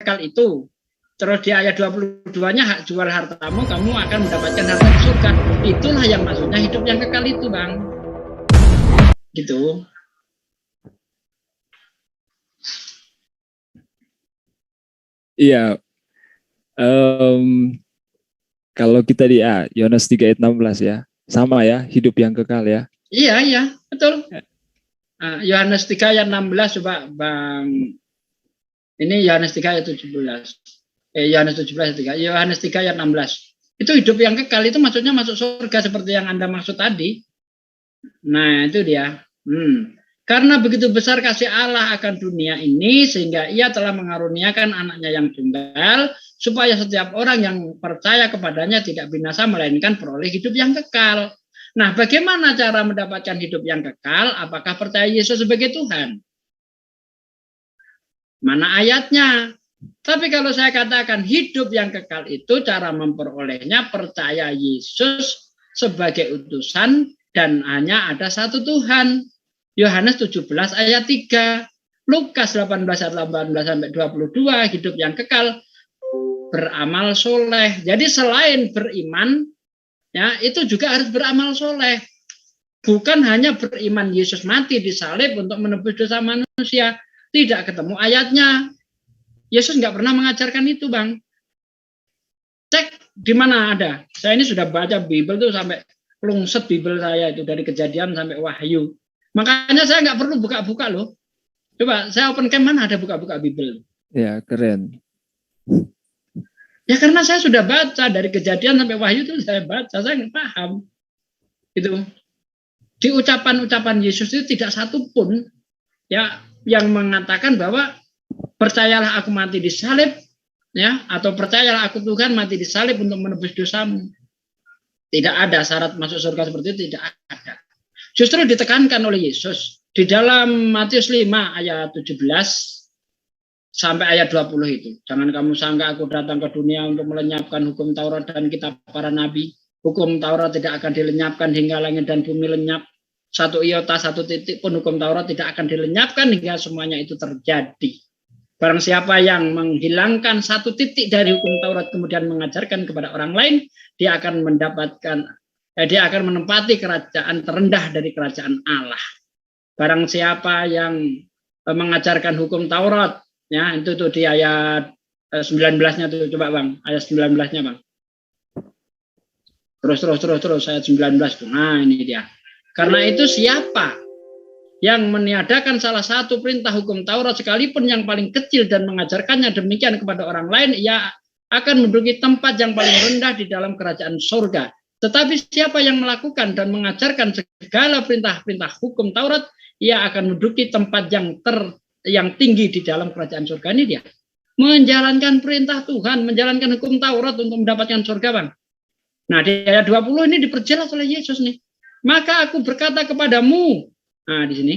kekal itu. Terus di ayat 22-nya jual hartamu, kamu akan mendapatkan harta di surga. Itulah yang maksudnya hidup yang kekal itu, Bang. Gitu. Iya. Kalau kita di Yohanes 3 ayat 16 ya. Sama ya, hidup yang kekal ya. Iya, betul. Yohanes 3 ayat 16 coba Bang. Ini Yohanes 3 ayat 17. Yohanes 17 ayat 3. Yohanes 3 ayat 16. Itu hidup yang kekal itu maksudnya masuk surga seperti yang Anda maksud tadi. Nah, itu dia. Karena begitu besar kasih Allah akan dunia ini sehingga Ia telah mengaruniakan anaknya yang tunggal supaya setiap orang yang percaya kepadanya tidak binasa melainkan peroleh hidup yang kekal. Nah, bagaimana cara mendapatkan hidup yang kekal? Apakah percaya Yesus sebagai Tuhan? Mana ayatnya? Tapi kalau saya katakan hidup yang kekal itu cara memperolehnya percaya Yesus sebagai utusan dan hanya ada satu Tuhan. Yohanes 17 ayat 3, Lukas 18 ayat 18 sampai 22, hidup yang kekal beramal soleh. Jadi selain beriman, ya itu juga harus beramal soleh. Bukan hanya beriman Yesus mati di salib untuk menebus dosa manusia. Tidak ketemu ayatnya. Yesus nggak pernah mengajarkan itu, Bang. Cek di mana ada. Saya ini sudah baca Bible tuh sampai lungset Bible saya itu dari Kejadian sampai Wahyu. Makanya saya nggak perlu buka-buka loh. Coba saya open cam mana ada buka-buka Bible. Ya, keren. Ya karena saya sudah baca dari Kejadian sampai Wahyu itu saya baca, saya nggak paham. Itu di ucapan-ucapan Yesus itu tidak satu pun ya yang mengatakan bahwa percayalah aku mati di salib ya atau percayalah aku Tuhan mati di salib untuk menebus dosamu. Tidak ada syarat masuk surga seperti itu, tidak ada. Justru ditekankan oleh Yesus di dalam Matius 5 ayat 17 sampai ayat 20 itu. Jangan kamu sangka aku datang ke dunia untuk melenyapkan hukum Taurat dan kitab para nabi. Hukum Taurat tidak akan dilenyapkan hingga langit dan bumi lenyap. Satu iota, satu titik pun hukum Taurat tidak akan dilenyapkan hingga semuanya itu terjadi. Barang siapa yang menghilangkan satu titik dari hukum Taurat kemudian mengajarkan kepada orang lain, dia akan menempati kerajaan terendah dari kerajaan Allah. Barang siapa yang mengajarkan hukum Taurat, ya itu tuh di ayat 19-nya tuh coba Bang, ayat 19-nya Bang. Terus ayat 19 tuh. Nah, ini dia. Karena itu siapa yang meniadakan salah satu perintah hukum Taurat sekalipun yang paling kecil dan mengajarkannya demikian kepada orang lain, ia akan menduduki tempat yang paling rendah di dalam kerajaan surga. Tetapi siapa yang melakukan dan mengajarkan segala perintah-perintah hukum Taurat, ia akan menduduki tempat yang tinggi di dalam kerajaan surga. Ini dia. Menjalankan perintah Tuhan, menjalankan hukum Taurat untuk mendapatkan surga, Bang. Nah, di ayat 20 ini diperjelas oleh Yesus nih. Maka aku berkata kepadamu, nah di sini,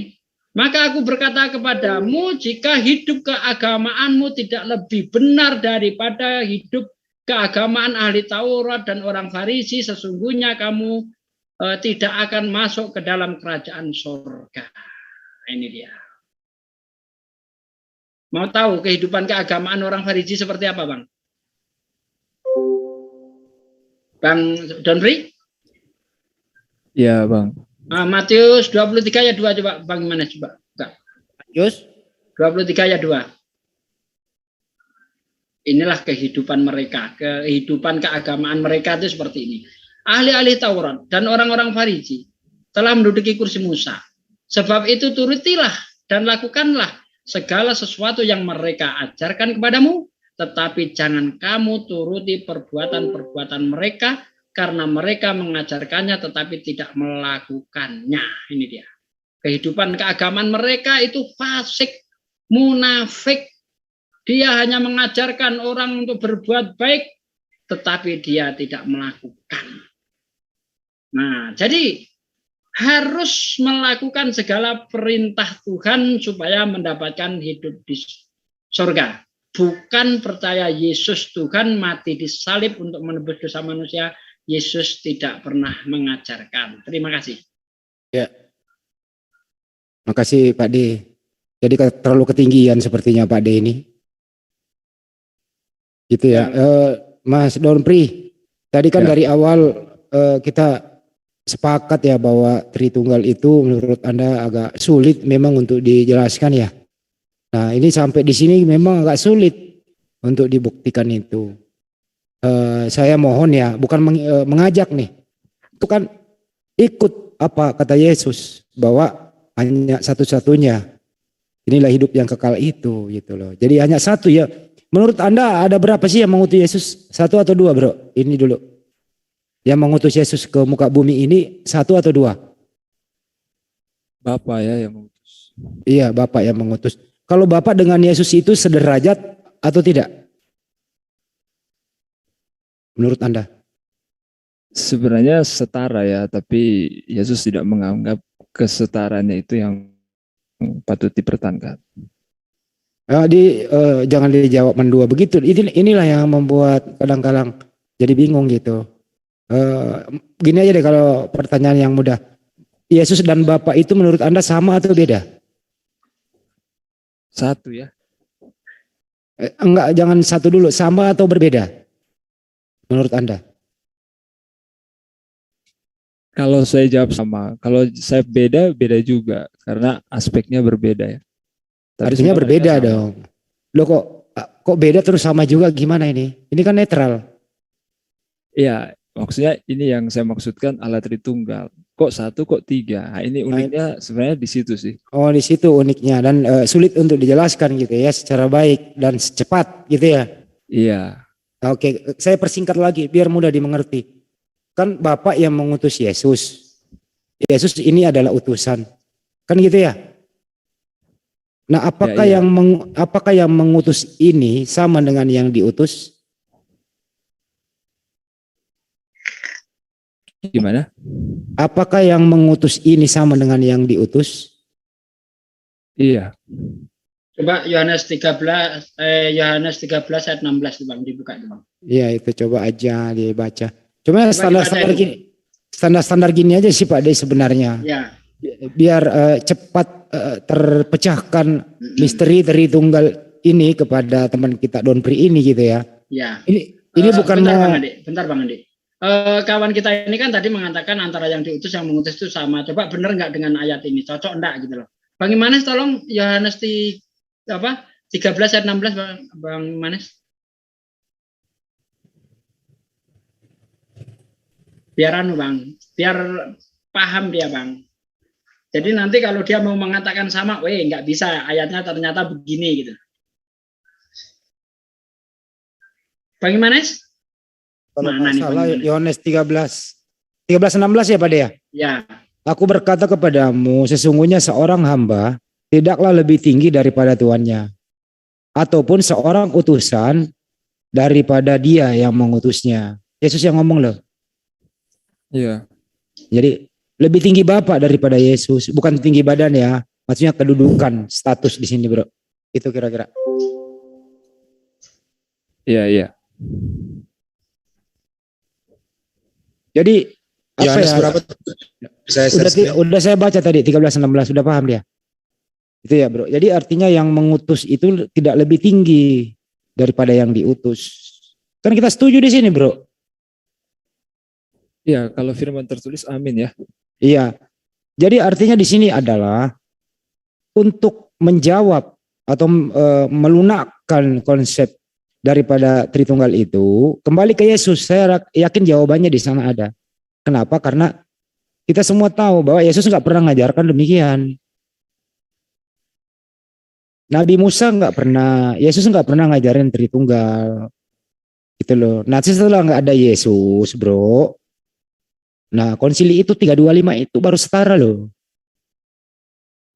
maka aku berkata kepadamu, jika hidup keagamaanmu tidak lebih benar daripada hidup keagamaan ahli Taurat dan orang Farisi, sesungguhnya kamu tidak akan masuk ke dalam kerajaan surga. Ini dia. Mau tahu kehidupan keagamaan orang Farisi seperti apa, Bang? Bang Donri? Ya, Bang. Matius 23 ayat 2 coba Bang gimana coba? Matius 23 ayat 2. Inilah kehidupan mereka, kehidupan keagamaan mereka itu seperti ini. Ahli-ahli Taurat dan orang-orang Farisi telah menduduki kursi Musa. Sebab itu turutilah dan lakukanlah segala sesuatu yang mereka ajarkan kepadamu, tetapi jangan kamu turuti perbuatan-perbuatan mereka, karena mereka mengajarkannya tetapi tidak melakukannya. Ini dia. Kehidupan keagamaan mereka itu fasik, munafik. Dia hanya mengajarkan orang untuk berbuat baik, tetapi dia tidak melakukan. Nah, jadi harus melakukan segala perintah Tuhan supaya mendapatkan hidup di surga. Bukan percaya Yesus Tuhan mati di salib untuk menebus dosa manusia. Yesus tidak pernah mengajarkan. Terima kasih. Ya. Makasih Pak D. Jadi terlalu ketinggian sepertinya Pak D ini. Gitu ya. Mas Donpri, tadi kan Ya. dari awal kita sepakat ya bahwa Tritunggal itu menurut Anda agak sulit memang untuk dijelaskan ya. Nah, ini sampai di sini memang agak sulit untuk dibuktikan itu. Saya mohon ya, bukan mengajak nih. Itu kan ikut apa kata Yesus bahwa hanya satu-satunya inilah hidup yang kekal itu gitu loh. Jadi hanya satu ya. Menurut Anda ada berapa sih yang mengutus Yesus? Satu atau dua, Bro? Ini dulu. Yang mengutus Yesus ke muka bumi ini satu atau dua? Bapak ya yang mengutus. Iya, Bapak yang mengutus. Kalau Bapak dengan Yesus itu sederajat atau tidak? Menurut Anda? Sebenarnya setara ya, tapi Yesus tidak menganggap kesetaraannya itu yang patut dipertahankan. Jangan dijawab mendua begitu. Inilah yang membuat kadang-kadang jadi bingung gitu. Gini aja deh kalau pertanyaan yang mudah. Yesus dan Bapa itu menurut Anda sama atau beda? Satu ya. Enggak, jangan satu dulu. Sama atau berbeda? Menurut Anda? Kalau saya jawab sama, kalau saya beda, beda juga. Karena aspeknya berbeda ya. Tapi Artinya semua mereka berbeda sama. dong. Loh kok beda terus sama juga gimana ini? Ini kan netral. Iya, maksudnya ini yang saya maksudkan Allah Tritunggal. Kok satu, kok tiga? Nah, ini uniknya sebenarnya di situ sih. Oh, di situ uniknya dan sulit untuk dijelaskan gitu ya secara baik dan cepat gitu ya. Iya, Oke, saya persingkat lagi biar mudah dimengerti. Kan Bapak yang mengutus Yesus. Yesus ini adalah utusan. Kan gitu ya? Nah, apakah iya. apakah yang mengutus ini sama dengan yang diutus? Gimana? Apakah yang mengutus ini sama dengan yang diutus? Iya. Coba Yohanes 13 ayat 16 Bang, dibuka itu Bang. Iya, itu coba aja dibaca. Cuma Coba standar-standar dibaca itu. gini. Standar-standar gini aja sih Pak Dey sebenarnya. Ya. Biar cepat terpecahkan misteri Tritunggal ini kepada teman kita Donpri ini gitu ya. Ya. Ini bukan bentar Bang Andi. Kawan kita ini kan tadi mengatakan antara yang diutus yang mengutus itu sama. Coba benar nggak dengan ayat ini? Cocok enggak gitu loh. Bang Imanes tolong Yohanes 13 ayat 16 Bang Imanes. Biar Bang, biar paham dia Bang. Jadi nanti kalau dia mau mengatakan sama, nggak bisa, ayatnya ternyata begini gitu. Bang Imanes? Kalau Mana nih salah Bang Imanes? Yohanes 13:16 ya Pak Dey ya. Ya. Aku berkata kepadamu, sesungguhnya seorang hamba tidaklah lebih tinggi daripada tuannya, ataupun seorang utusan daripada dia yang mengutusnya. Yesus yang ngomong loh. Iya. Jadi lebih tinggi Bapak daripada Yesus, bukan tinggi badan ya, maksudnya kedudukan, status di sini bro. Itu kira-kira. Iya. Jadi apa Yohanes ya? berapa? Udah saya baca tadi 13:16, sudah paham dia. Itu ya bro. Jadi artinya yang mengutus itu tidak lebih tinggi daripada yang diutus. Kan kita setuju di sini bro. Iya, kalau firman tertulis amin ya. Iya. Jadi artinya di sini adalah untuk menjawab atau melunakkan konsep daripada Tritunggal itu, kembali ke Yesus. Saya yakin jawabannya di sana ada. Kenapa? Karena kita semua tahu bahwa Yesus nggak pernah mengajarkan demikian. Nabi Musa nggak pernah, Yesus nggak pernah ngajarin Tritunggal, gitu loh. Nah setelah nggak ada Yesus, bro. Nah konsili itu 325 itu baru setara loh.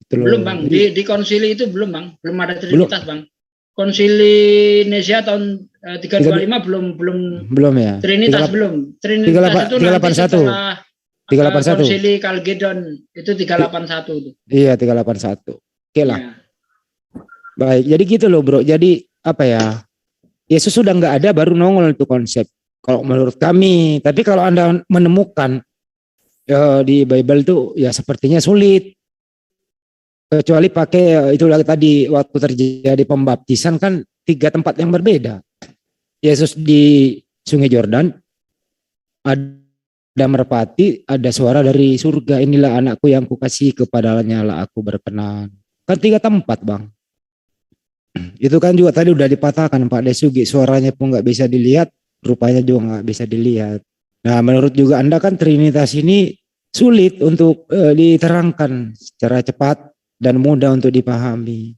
Gitu loh. Belum Bang, di konsili itu belum Bang, belum ada Trinitas Bang. Konsili Nesia tahun 325 belum ya. Trinitas belum. Trinitas itu nanti setelah 381. Konsili Kalgedon itu 381 itu. Iya 381. Oke lah. Ya. Baik, jadi gitu loh bro. Jadi apa ya? Yesus sudah nggak ada baru nongol itu konsep. Kalau menurut kami, tapi kalau Anda menemukan di Bible itu ya sepertinya sulit. Kecuali pakai itulah tadi waktu terjadi pembaptisan kan 3 tempat yang berbeda. Yesus di Sungai Yordan, ada merpati, ada suara dari surga, inilah anakku yang kukasih, kepadanya lah aku berkenan. Kan 3 tempat, Bang. Itu kan juga tadi udah dipatahkan Pak Desugi, suaranya pun nggak bisa dilihat, rupanya juga nggak bisa dilihat. Nah, menurut juga Anda kan Trinitas ini sulit untuk diterangkan secara cepat dan mudah untuk dipahami.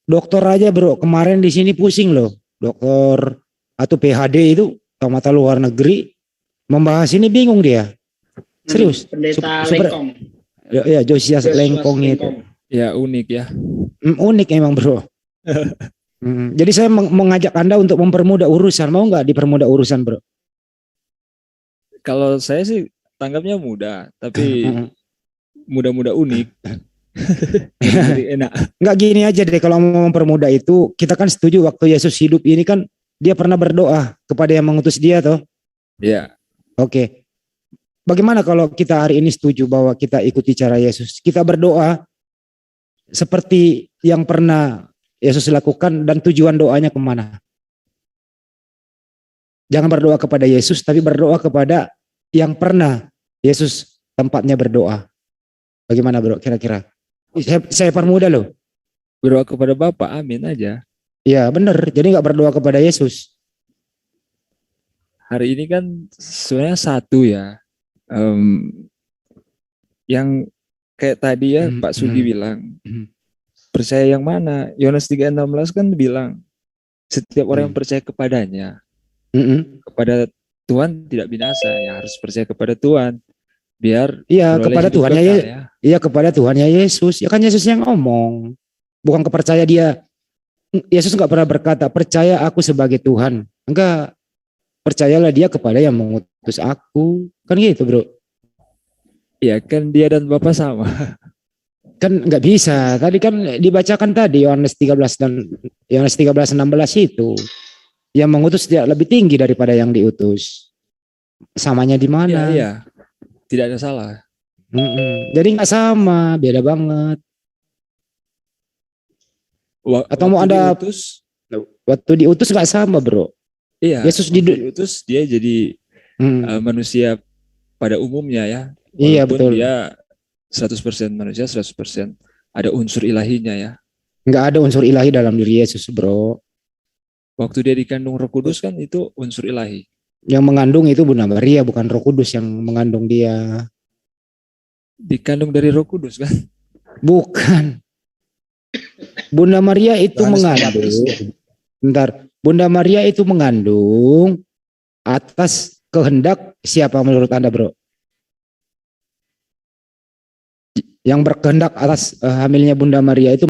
Dokter aja bro, kemarin di sini pusing loh, dokter atau PhD itu mata luar negeri membahas ini bingung dia. Serius. Pendeta Lengkong. Ya, Josias Lengkong itu. Ya unik ya. Unik emang bro. Jadi saya mengajak Anda untuk mempermudah urusan. Mau nggak dipermudah urusan bro? Kalau saya sih tanggapnya mudah, tapi mudah-mudah unik. Jadi enak. Nggak gini aja deh, kalau mau mempermudah itu, kita kan setuju waktu Yesus hidup ini kan dia pernah berdoa kepada yang mengutus dia toh. Ya. Oke. Bagaimana kalau kita hari ini setuju bahwa kita ikuti cara Yesus? Kita berdoa seperti yang pernah Yesus lakukan dan tujuan doanya kemana? Jangan berdoa kepada Yesus, tapi berdoa kepada yang pernah Yesus tempatnya berdoa. Bagaimana bro kira-kira? Saya permudah loh. Berdoa kepada Bapa, amin aja. Iya benar, jadi nggak berdoa kepada Yesus. Hari ini kan sebenarnya satu ya. Yang kayak tadi ya Pak Sugi bilang, percaya yang mana? Yohanes 3:16 kan bilang, setiap orang yang percaya kepadanya, kepada Tuhan tidak binasa, ya harus percaya kepada Tuhan. Biar kepada Tuhannya ya. Iya kepada Tuhannya Yesus. Ya kan Yesus yang ngomong. Bukan kepercaya dia. Yesus nggak pernah berkata percaya aku sebagai Tuhan. Enggak. Percayalah dia kepada yang mengutus aku. Kan gitu bro. Ya kan dia dan Bapa sama. Kan nggak bisa. Tadi kan dibacakan tadi Yohanes 13 dan Yohanes 13:16 itu. Yang mengutus tidak lebih tinggi daripada yang diutus. Samanya di mana? Iya. Tidak ada salah. Jadi nggak sama, beda banget. Atau mau ada diutus? Waktu diutus nggak sama bro. Iya. Yesus diutus dia jadi manusia pada umumnya ya. Iya betul. Dia 100% manusia, 100% ada unsur ilahinya ya. Nggak ada unsur ilahi dalam diri Yesus bro. Waktu dia dikandung Roh Kudus kan itu unsur ilahi. Yang mengandung itu Bunda Maria, bukan Roh Kudus yang mengandung dia. Dikandung dari Roh Kudus kan? Bukan. Bunda Maria itu mengandung. Bentar. Bunda Maria itu mengandung atas kehendak siapa menurut Anda, bro? Yang berkehendak atas hamilnya Bunda Maria itu